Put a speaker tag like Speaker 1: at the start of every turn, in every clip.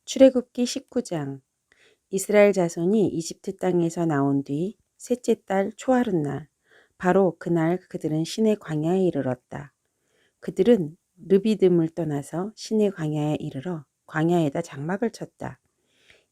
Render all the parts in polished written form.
Speaker 1: 출애굽기 19장. 이스라엘 자손이 이집트 땅에서 나온 뒤 셋째 달 초하룻날 바로 그날 그들은 시내 광야에 이르렀다. 그들은 르비딤을 떠나서 시내 광야에 이르러 광야에다 장막을 쳤다.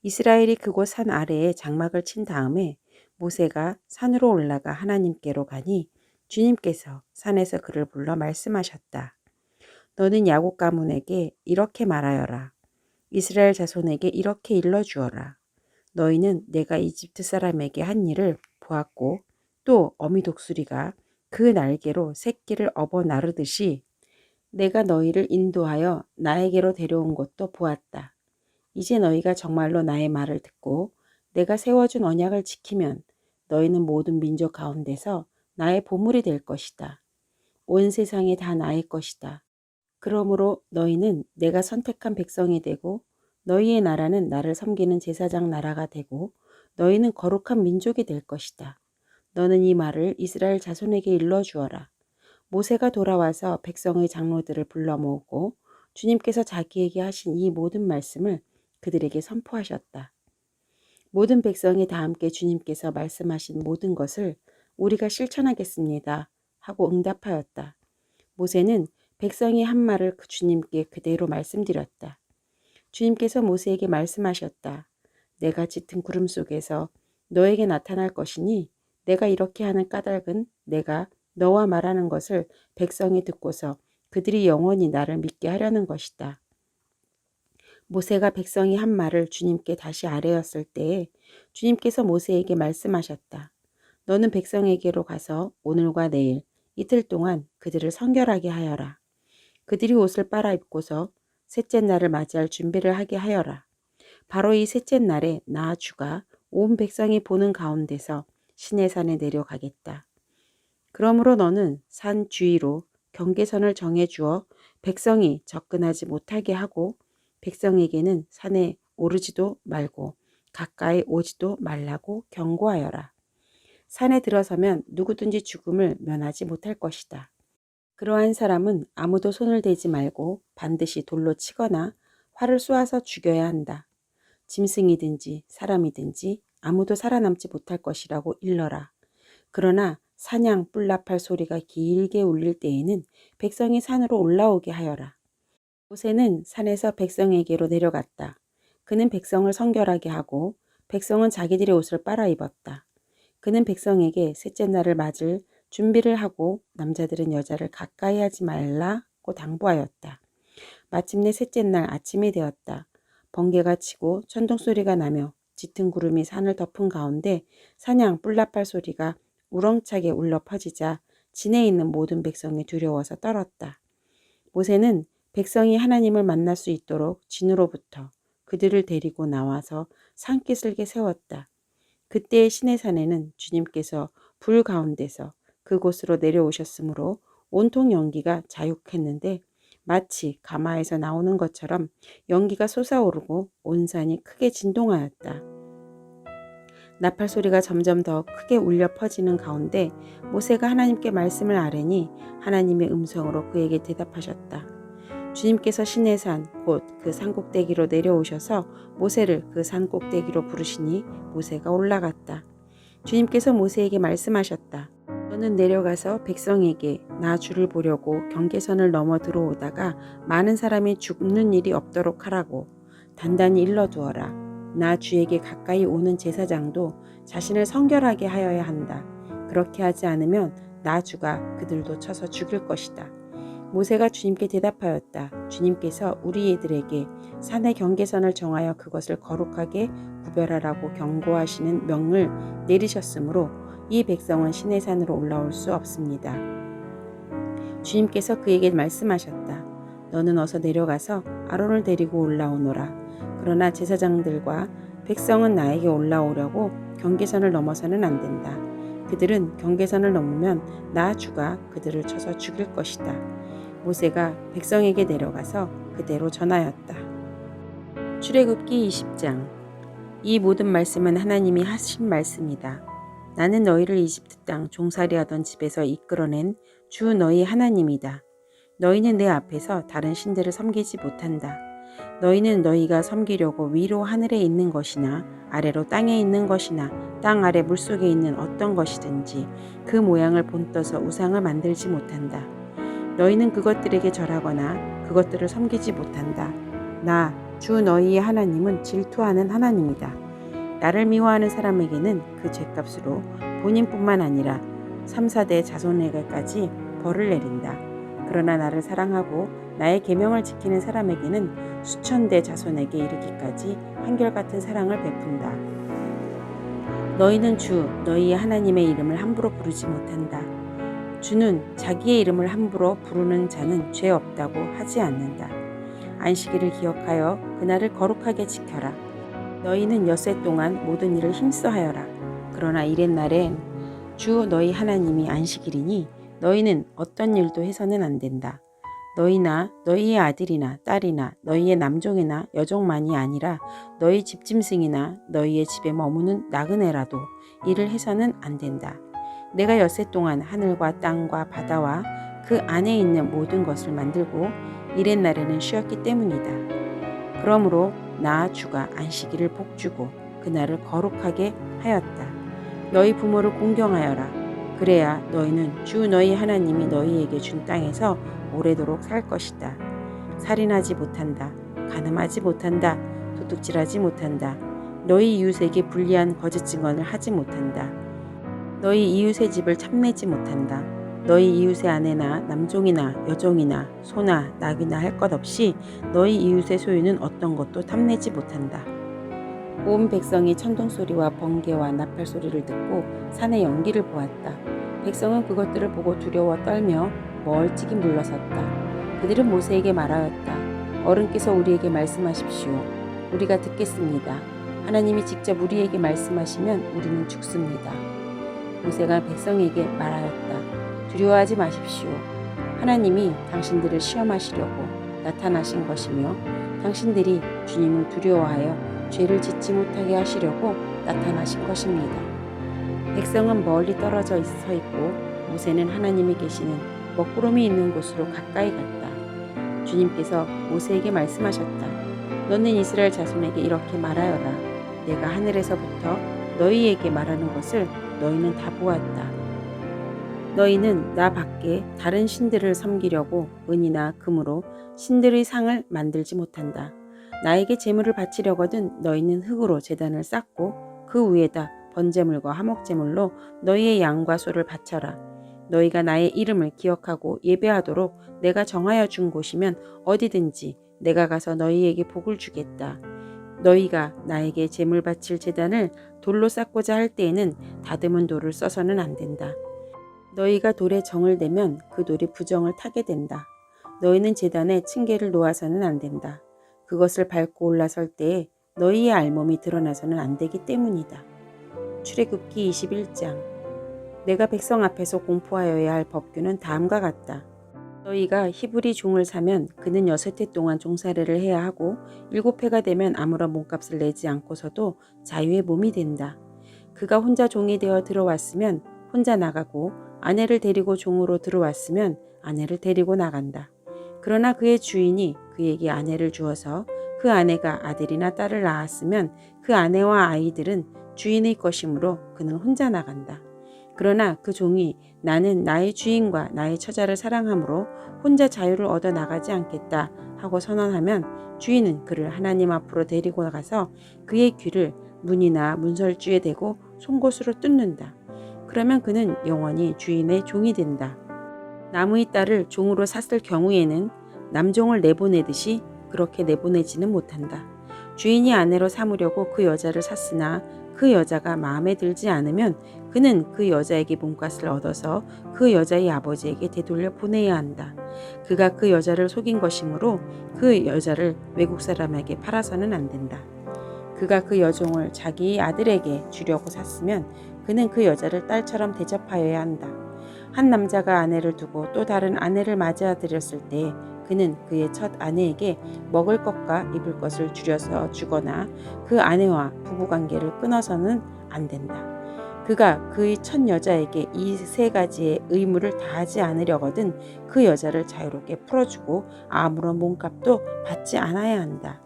Speaker 1: 이스라엘이 그곳 산 아래에 장막을 친 다음에 모세가 산으로 올라가 하나님께로 가니 주님께서 산에서 그를 불러 말씀하셨다. 너는 야곱 가문에게 이렇게 말하여라. 이스라엘 자손에게 이렇게 일러주어라. 너희는 내가 이집트 사람에게 한 일을 보았고 또 어미 독수리가 그 날개로 새끼를 업어 나르듯이 내가 너희를 인도하여 나에게로 데려온 것도 보았다. 이제 너희가 정말로 나의 말을 듣고 내가 세워준 언약을 지키면 너희는 모든 민족 가운데서 나의 보물이 될 것이다. 온 세상이 다 나의 것이다. 그러므로 너희는 내가 선택한 백성이 되고 너희의 나라는 나를 섬기는 제사장 나라가 되고 너희는 거룩한 민족이 될 것이다. 너는 이 말을 이스라엘 자손에게 일러주어라. 모세가 돌아와서 백성의 장로들을 불러 모으고 주님께서 자기에게 하신 이 모든 말씀을 그들에게 선포하셨다. 모든 백성이 다 함께 주님께서 말씀하신 모든 것을 우리가 실천하겠습니다 하고 응답하였다. 모세는 백성이 한 말을 그 주님께 그대로 말씀드렸다. 주님께서 모세에게 말씀하셨다. 내가 짙은 구름 속에서 너에게 나타날 것이니 내가 이렇게 하는 까닭은 내가 너와 말하는 것을 백성이 듣고서 그들이 영원히 나를 믿게 하려는 것이다. 모세가 백성이 한 말을 주님께 다시 아뢰었을 때에 주님께서 모세에게 말씀하셨다. 너는 백성에게로 가서 오늘과 내일 이틀 동안 그들을 성결하게 하여라. 그들이 옷을 빨아입고서 셋째 날을 맞이할 준비를 하게 하여라. 바로 이 셋째 날에 나 주가 온 백성이 보는 가운데서 시내산에 내려가겠다. 그러므로 너는 산 주위로 경계선을 정해 주어 백성이 접근하지 못하게 하고 백성에게는 산에 오르지도 말고 가까이 오지도 말라고 경고하여라. 산에 들어서면 누구든지 죽음을 면하지 못할 것이다. 그러한 사람은 아무도 손을 대지 말고 반드시 돌로 치거나 활을 쏘아서 죽여야 한다. 짐승이든지 사람이든지 아무도 살아남지 못할 것이라고 일러라. 그러나 사냥 뿔나팔 소리가 길게 울릴 때에는 백성이 산으로 올라오게 하여라. 모세는 산에서 백성에게로 내려갔다. 그는 백성을 성결하게 하고 백성은 자기들의 옷을 빨아입었다. 그는 백성에게 셋째 날을 맞을 준비를 하고 남자들은 여자를 가까이 하지 말라고 당부하였다. 마침내 셋째 날 아침이 되었다. 번개가 치고 천둥 소리가 나며 짙은 구름이 산을 덮은 가운데 사냥 뿔나팔 소리가 우렁차게 울려 퍼지자 진에 있는 모든 백성이 두려워서 떨었다. 모세는 백성이 하나님을 만날 수 있도록 진으로부터 그들을 데리고 나와서 산기슭에 세웠다. 그때의 시내산에는 주님께서 불 가운데서 그곳으로 내려오셨으므로 온통 연기가 자욱했는데 마치 가마에서 나오는 것처럼 연기가 솟아오르고 온 산이 크게 진동하였다. 나팔 소리가 점점 더 크게 울려 퍼지는 가운데 모세가 하나님께 말씀을 아뢰니 하나님의 음성으로 그에게 대답하셨다. 주님께서 시내산 곧 그 산꼭대기로 내려오셔서 모세를 그 산꼭대기로 부르시니 모세가 올라갔다. 주님께서 모세에게 말씀하셨다. 너는 내려가서 백성에게 나 주를 보려고 경계선을 넘어 들어오다가 많은 사람이 죽는 일이 없도록 하라고 단단히 일러두어라. 나 주에게 가까이 오는 제사장도 자신을 성결하게 하여야 한다. 그렇게 하지 않으면 나 주가 그들도 쳐서 죽일 것이다. 모세가 주님께 대답하였다. 주님께서 우리들에게 산의 경계선을 정하여 그것을 거룩하게 구별하라고 경고하시는 명을 내리셨으므로 이 백성은 시내산으로 올라올 수 없습니다. 주님께서 그에게 말씀하셨다. 너는 어서 내려가서 아론을 데리고 올라오너라. 그러나 제사장들과 백성은 나에게 올라오려고 경계선을 넘어서는 안 된다. 그들은 경계선을 넘으면 나 주가 그들을 쳐서 죽일 것이다. 모세가 백성에게 내려가서 그대로 전하였다. 출애굽기 20장. 이 모든 말씀은 하나님이 하신 말씀이다. 나는 너희를 이집트 땅 종살이하던 집에서 이끌어낸 주 너희 하나님이다. 너희는 내 앞에서 다른 신들을 섬기지 못한다. 너희는 너희가 섬기려고 위로 하늘에 있는 것이나 아래로 땅에 있는 것이나 땅 아래 물속에 있는 어떤 것이든지 그 모양을 본떠서 우상을 만들지 못한다. 너희는 그것들에게 절하거나 그것들을 섬기지 못한다. 나, 주 너희의 하나님은 질투하는 하나님이다. 나를 미워하는 사람에게는 그 죄값으로 본인뿐만 아니라 3, 4대 자손에게까지 벌을 내린다. 그러나 나를 사랑하고 나의 계명을 지키는 사람에게는 수천 대 자손에게 이르기까지 한결같은 사랑을 베푼다. 너희는 주 너희의 하나님의 이름을 함부로 부르지 못한다. 주는 자기의 이름을 함부로 부르는 자는 죄 없다고 하지 않는다. 안식일을 기억하여 그날을 거룩하게 지켜라. 너희는 엿새 동안 모든 일을 힘써 하여라. 그러나 이렛날엔 주 너희 하나님이 안식일이니 너희는 어떤 일도 해서는 안 된다. 너희나 너희의 아들이나 딸이나 너희의 남종이나 여종만이 아니라 너희 집짐승이나 너희의 집에 머무는 나그네라도 일을 해서는 안 된다. 내가 엿새 동안 하늘과 땅과 바다와 그 안에 있는 모든 것을 만들고 이렛날에는 쉬었기 때문이다. 그러므로 나 주가 안식일을 복주고 그날을 거룩하게 하였다. 너희 부모를 공경하여라. 그래야 너희는 주 너희 하나님이 너희에게 준 땅에서 오래도록 살 것이다. 살인하지 못한다. 간음하지 못한다. 도둑질하지 못한다. 너희 이웃에게 불리한 거짓 증언을 하지 못한다. 너희 이웃의 집을 탐내지 못한다. 너희 이웃의 아내나 남종이나 여종이나 소나 낙이나 할 것 없이 너희 이웃의 소유는 어떤 것도 탐내지 못한다. 온 백성이 천둥소리와 번개와 나팔 소리를 듣고 산의 연기를 보았다. 백성은 그것들을 보고 두려워 떨며 멀찍이 물러섰다. 그들은 모세에게 말하였다. 어른께서 우리에게 말씀하십시오. 우리가 듣겠습니다. 하나님이 직접 우리에게 말씀하시면 우리는 죽습니다. 모세가 백성에게 말하였다. 두려워하지 마십시오. 하나님이 당신들을 시험하시려고 나타나신 것이며 당신들이 주님을 두려워하여 죄를 짓지 못하게 하시려고 나타나신 것입니다. 백성은 멀리 떨어져 서 있고 모세는 하나님이 계시는 먹구름이 있는 곳으로 가까이 갔다. 주님께서 모세에게 말씀하셨다. 너는 이스라엘 자손에게 이렇게 말하여라. 내가 하늘에서부터 너희에게 말하는 것을 너희는 다 보았다. 너희는 나 밖에 다른 신들을 섬기려고 은이나 금으로 신들의 상을 만들지 못한다. 나에게 제물을 바치려거든 너희는 흙으로 제단을 쌓고 그 위에다 번제물과 화목제물로 너희의 양과 소를 바쳐라. 너희가 나의 이름을 기억하고 예배하도록 내가 정하여 준 곳이면 어디든지 내가 가서 너희에게 복을 주겠다. 너희가 나에게 제물 바칠 제단을 돌로 쌓고자 할 때에는 다듬은 돌을 써서는 안 된다. 너희가 돌에 정을 대면 그 돌이 부정을 타게 된다. 너희는 제단에 층계를 놓아서는 안 된다. 그것을 밟고 올라설 때에 너희의 알몸이 드러나서는 안 되기 때문이다. 출애굽기 21장. 내가 백성 앞에서 공포하여야 할 법규는 다음과 같다. 너희가 히브리 종을 사면 그는 6해 동안 종살이를 해야 하고 7해가 되면 아무런 몸값을 내지 않고서도 자유의 몸이 된다. 그가 혼자 종이 되어 들어왔으면 혼자 나가고 아내를 데리고 종으로 들어왔으면 아내를 데리고 나간다. 그러나 그의 주인이 그에게 아내를 주어서 그 아내가 아들이나 딸을 낳았으면 그 아내와 아이들은 주인의 것이므로 그는 혼자 나간다. 그러나 그 종이 나는 나의 주인과 나의 처자를 사랑하므로 혼자 자유를 얻어 나가지 않겠다 하고 선언하면 주인은 그를 하나님 앞으로 데리고 나가서 그의 귀를 문이나 문설주에 대고 송곳으로 뚫는다. 그러면 그는 영원히 주인의 종이 된다. 나무의 딸을 종으로 샀을 경우에는 남종을 내보내듯이 그렇게 내보내지는 못한다. 주인이 아내로 삼으려고 그 여자를 샀으나 그 여자가 마음에 들지 않으면 그는 그 여자에게 몸값을 얻어서 그 여자의 아버지에게 되돌려 보내야 한다. 그가 그 여자를 속인 것이므로 그 여자를 외국 사람에게 팔아서는 안 된다. 그가 그 여종을 자기의 아들에게 주려고 샀으면 그는 그 여자를 딸처럼 대접하여야 한다. 한 남자가 아내를 두고 또 다른 아내를 맞이하들였을 때 그는 그의 첫 아내에게 먹을 것과 입을 것을 줄여서 주거나 그 아내와 부부관계를 끊어서는 안 된다. 그가 그의 첫 여자에게 이 세 가지의 의무를 다하지 않으려거든 그 여자를 자유롭게 풀어주고 아무런 몸값도 받지 않아야 한다.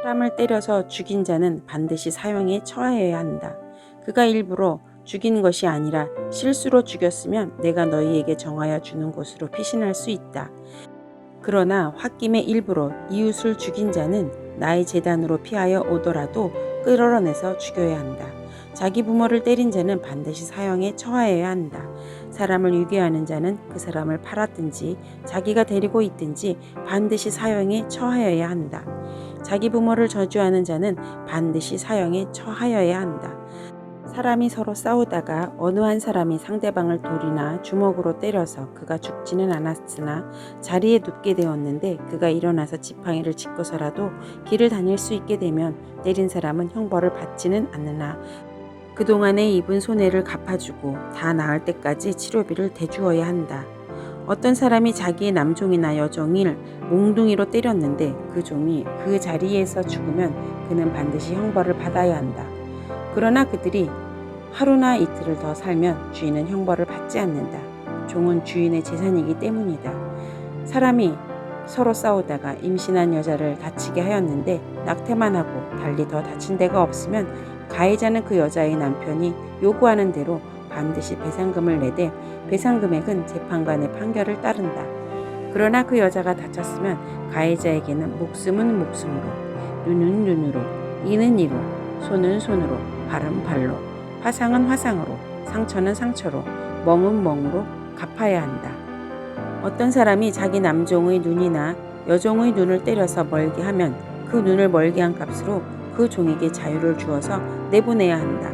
Speaker 1: 사람을 때려서 죽인 자는 반드시 사형에 처하여야 한다. 그가 일부러 죽인 것이 아니라 실수로 죽였으면 내가 너희에게 정하여 주는 곳으로 피신할 수 있다. 그러나 홧김에 일부러 이웃을 죽인 자는 나의 제단으로 피하여 오더라도 끌어내서 죽여야 한다. 자기 부모를 때린 자는 반드시 사형에 처하여야 한다. 사람을 유괴하는 자는 그 사람을 팔았든지 자기가 데리고 있든지 반드시 사형에 처하여야 한다. 자기 부모를 저주하는 자는 반드시 사형에 처하여야 한다. 사람이 서로 싸우다가 어느 한 사람이 상대방을 돌이나 주먹으로 때려서 그가 죽지는 않았으나 자리에 눕게 되었는데 그가 일어나서 지팡이를 짚고서라도 길을 다닐 수 있게 되면 때린 사람은 형벌을 받지는 않으나 그동안에 입은 손해를 갚아주고 다 나을 때까지 치료비를 대주어야 한다. 어떤 사람이 자기의 남종이나 여종을 몽둥이로 때렸는데 그 종이 그 자리에서 죽으면 그는 반드시 형벌을 받아야 한다. 그러나 그들이 하루나 이틀을 더 살면 주인은 형벌을 받지 않는다. 종은 주인의 재산이기 때문이다. 사람이 서로 싸우다가 임신한 여자를 다치게 하였는데 낙태만 하고 달리 더 다친 데가 없으면 가해자는 그 여자의 남편이 요구하는 대로 반드시 배상금을 내되 배상 금액은 재판관의 판결을 따른다. 그러나 그 여자가 다쳤으면 가해자에게는 목숨은 목숨으로, 눈은 눈으로, 이는 이로, 손은 손으로, 발은 발로, 화상은 화상으로, 상처는 상처로, 멍은 멍으로 갚아야 한다. 어떤 사람이 자기 남종의 눈이나 여종의 눈을 때려서 멀게 하면 그 눈을 멀게 한 값으로 그 종에게 자유를 주어서 내보내야 한다.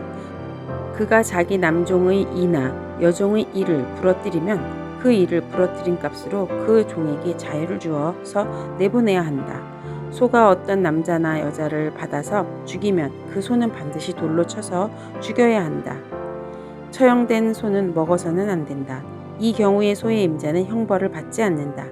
Speaker 1: 그가 자기 남종의 이나 여종의 이를 부러뜨리면 그 이를 부러뜨린 값으로 그 종에게 자유를 주어서 내보내야 한다. 소가 어떤 남자나 여자를 받아서 죽이면 그 소는 반드시 돌로 쳐서 죽여야 한다. 처형된 소는 먹어서는 안 된다. 이 경우에 소의 임자는 형벌을 받지 않는다.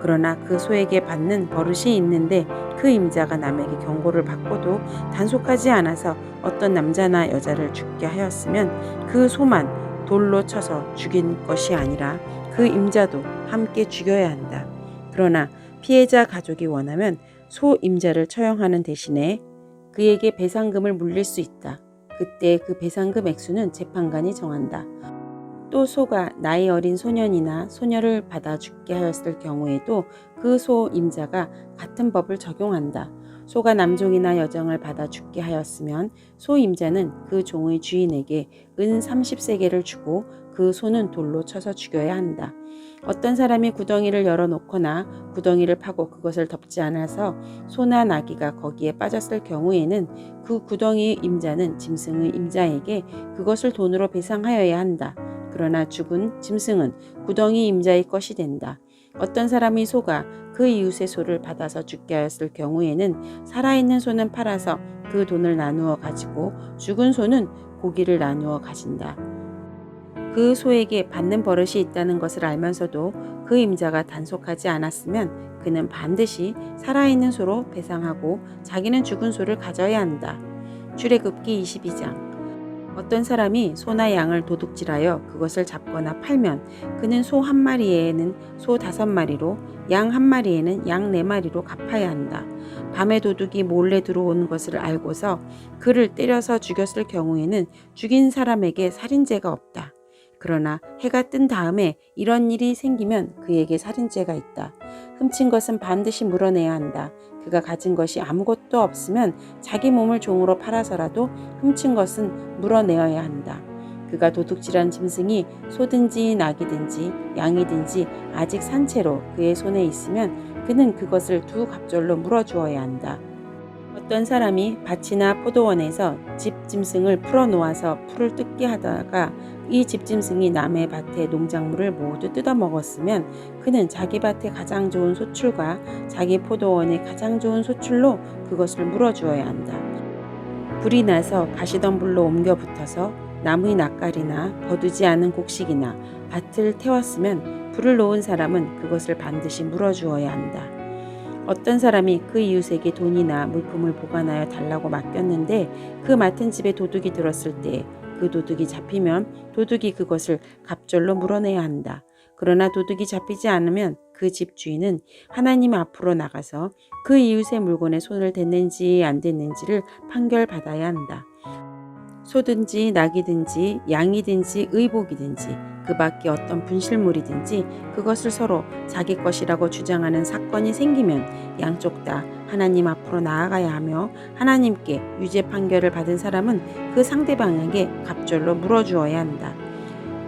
Speaker 1: 그러나 그 소에게 받는 버릇이 있는데 그 임자가 남에게 경고를 받고도 단속하지 않아서 어떤 남자나 여자를 죽게 하였으면 그 소만 돌로 쳐서 죽인 것이 아니라 그 임자도 함께 죽여야 한다. 그러나 피해자 가족이 원하면 소 임자를 처형하는 대신에 그에게 배상금을 물릴 수 있다. 그때 그 배상금 액수는 재판관이 정한다. 또 소가 나이 어린 소년이나 소녀를 받아 죽게 하였을 경우에도 그 소 임자가 같은 법을 적용한다. 소가 남종이나 여종을 받아 죽게 하였으면 소 임자는 그 종의 주인에게 은 30세겔을 주고 그 소는 돌로 쳐서 죽여야 한다. 어떤 사람이 구덩이를 열어놓거나 구덩이를 파고 그것을 덮지 않아서 소나 나귀가 거기에 빠졌을 경우에는 그 구덩이의 임자는 짐승의 임자에게 그것을 돈으로 배상하여야 한다. 그러나 죽은 짐승은 구덩이 임자의 것이 된다. 어떤 사람이 소가 그 이웃의 소를 받아서 죽게 하였을 경우에는 살아있는 소는 팔아서 그 돈을 나누어 가지고 죽은 소는 고기를 나누어 가진다. 그 소에게 받는 버릇이 있다는 것을 알면서도 그 임자가 단속하지 않았으면 그는 반드시 살아있는 소로 배상하고 자기는 죽은 소를 가져야 한다. 출애굽기 22장. 어떤 사람이 소나 양을 도둑질하여 그것을 잡거나 팔면 그는 소 한 마리에는 소 5마리로 양 한 마리에는 양 4마리로 갚아야 한다. 밤에 도둑이 몰래 들어온 것을 알고서 그를 때려서 죽였을 경우에는 죽인 사람에게 살인죄가 없다. 그러나 해가 뜬 다음에 이런 일이 생기면 그에게 살인죄가 있다. 훔친 것은 반드시 물어내야 한다. 그가 가진 것이 아무것도 없으면 자기 몸을 종으로 팔아서라도 훔친 것은 물어내어야 한다. 그가 도둑질한 짐승이 소든지 나귀든지 양이든지 아직 산 채로 그의 손에 있으면 그는 그것을 2갑절로 물어주어야 한다. 어떤 사람이 밭이나 포도원에서 집짐승을 풀어놓아서 풀을 뜯게 하다가 이 집짐승이 남의 밭의 농작물을 모두 뜯어먹었으면 그는 자기 밭의 가장 좋은 소출과 자기 포도원의 가장 좋은 소출로 그것을 물어주어야 한다. 불이 나서 가시덤불로 옮겨 붙어서 나무의 낯가리나 거두지 않은 곡식이나 밭을 태웠으면 불을 놓은 사람은 그것을 반드시 물어주어야 한다. 어떤 사람이 그 이웃에게 돈이나 물품을 보관하여 달라고 맡겼는데 그 맡은 집에 도둑이 들었을 때 그 도둑이 잡히면 도둑이 그것을 갑절로 물어내야 한다. 그러나 도둑이 잡히지 않으면 그 집 주인은 하나님 앞으로 나가서 그 이웃의 물건에 손을 댔는지 안 댔는지를 판결받아야 한다. 소든지 낙이든지 양이든지 의복이든지 그 밖에 어떤 분실물이든지 그것을 서로 자기 것이라고 주장하는 사건이 생기면 양쪽 다 하나님 앞으로 나아가야 하며 하나님께 유죄 판결을 받은 사람은 그 상대방에게 갑절로 물어주어야 한다.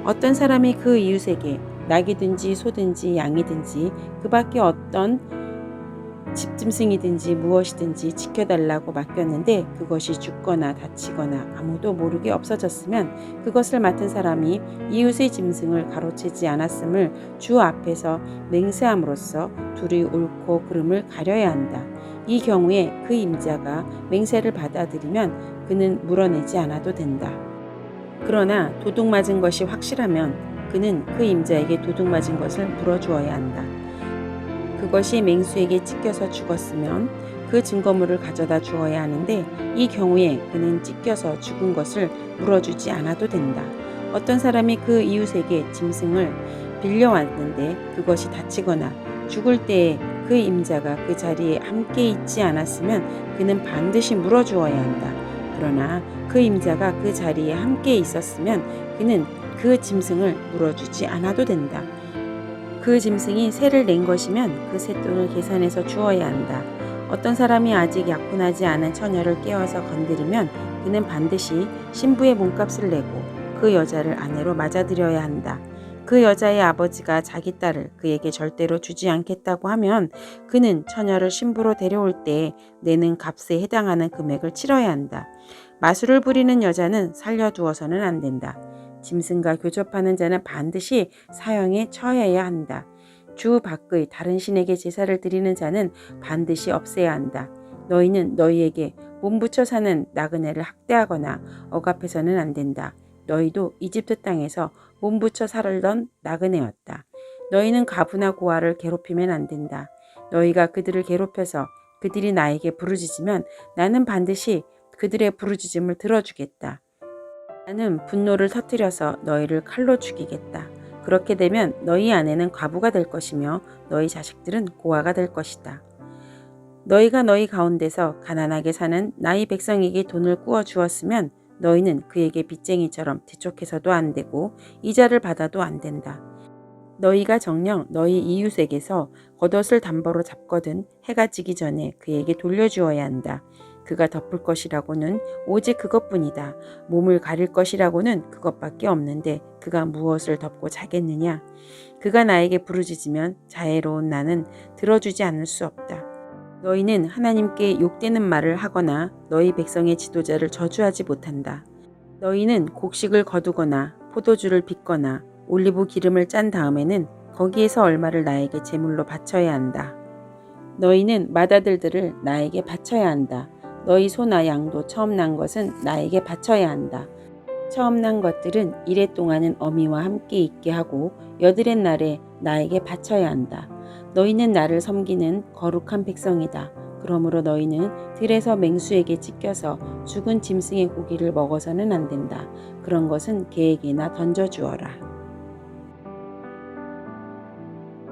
Speaker 1: 어떤 사람이 그 이웃에게 낙이든지 소든지 양이든지 그 밖에 어떤 집짐승이든지 무엇이든지 지켜달라고 맡겼는데 그것이 죽거나 다치거나 아무도 모르게 없어졌으면 그것을 맡은 사람이 이웃의 짐승을 가로채지 않았음을 주 앞에서 맹세함으로써 둘이 옳고 그름을 가려야 한다. 이 경우에 그 임자가 맹세를 받아들이면 그는 물어내지 않아도 된다. 그러나 도둑 맞은 것이 확실하면 그는 그 임자에게 도둑 맞은 것을 물어주어야 한다. 그것이 맹수에게 찢겨서 죽었으면 그 증거물을 가져다 주어야 하는데 이 경우에 그는 찢겨서 죽은 것을 물어주지 않아도 된다. 어떤 사람이 그 이웃에게 짐승을 빌려왔는데 그것이 다치거나 죽을 때에 그 임자가 그 자리에 함께 있지 않았으면 그는 반드시 물어주어야 한다. 그러나 그 임자가 그 자리에 함께 있었으면 그는 그 짐승을 물어주지 않아도 된다. 그 짐승이 세를 낸 것이면 그 쇳돈을 계산해서 주어야 한다. 어떤 사람이 아직 약혼하지 않은 처녀를 깨워서 건드리면 그는 반드시 신부의 몸값을 내고 그 여자를 아내로 맞아들여야 한다. 그 여자의 아버지가 자기 딸을 그에게 절대로 주지 않겠다고 하면 그는 처녀를 신부로 데려올 때 내는 값에 해당하는 금액을 치러야 한다. 마술을 부리는 여자는 살려두어서는 안 된다. 짐승과 교접하는 자는 반드시 사형에 처해야 한다. 주 밖의 다른 신에게 제사를 드리는 자는 반드시 없애야 한다. 너희는 너희에게 몸붙여 사는 나그네를 학대하거나 억압해서는 안 된다. 너희도 이집트 땅에서 몸붙여 살던 나그네였다. 너희는 과부나 고아를 괴롭히면 안 된다. 너희가 그들을 괴롭혀서 그들이 나에게 부르짖으면 나는 반드시 그들의 부르짖음을 들어주겠다. 나는 분노를 터뜨려서 너희를 칼로 죽이겠다. 그렇게 되면 너희 아내는 과부가 될 것이며 너희 자식들은 고아가 될 것이다. 너희가 너희 가운데서 가난하게 사는 나의 백성에게 돈을 꾸어 주었으면 너희는 그에게 빚쟁이처럼 대촉해서도 안 되고 이자를 받아도 안 된다. 너희가 정녕 너희 이웃에게서 겉옷을 담보로 잡거든 해가 지기 전에 그에게 돌려주어야 한다. 그가 덮을 것이라고는 오직 그것뿐이다. 몸을 가릴 것이라고는 그것밖에 없는데 그가 무엇을 덮고 자겠느냐? 그가 나에게 부르짖으면 자애로운 나는 들어주지 않을 수 없다. 너희는 하나님께 욕되는 말을 하거나 너희 백성의 지도자를 저주하지 못한다. 너희는 곡식을 거두거나 포도주를 빚거나 올리브 기름을 짠 다음에는 거기에서 얼마를 나에게 제물로 바쳐야 한다. 너희는 맏아들들을 나에게 바쳐야 한다. 너희 소나 양도 처음 난 것은 나에게 바쳐야 한다. 처음 난 것들은 이래 동안은 어미와 함께 있게 하고 여드렛 날에 나에게 바쳐야 한다. 너희는 나를 섬기는 거룩한 백성이다. 그러므로 너희는 들에서 맹수에게 찢겨서 죽은 짐승의 고기를 먹어서는 안 된다. 그런 것은 개에게나 던져주어라.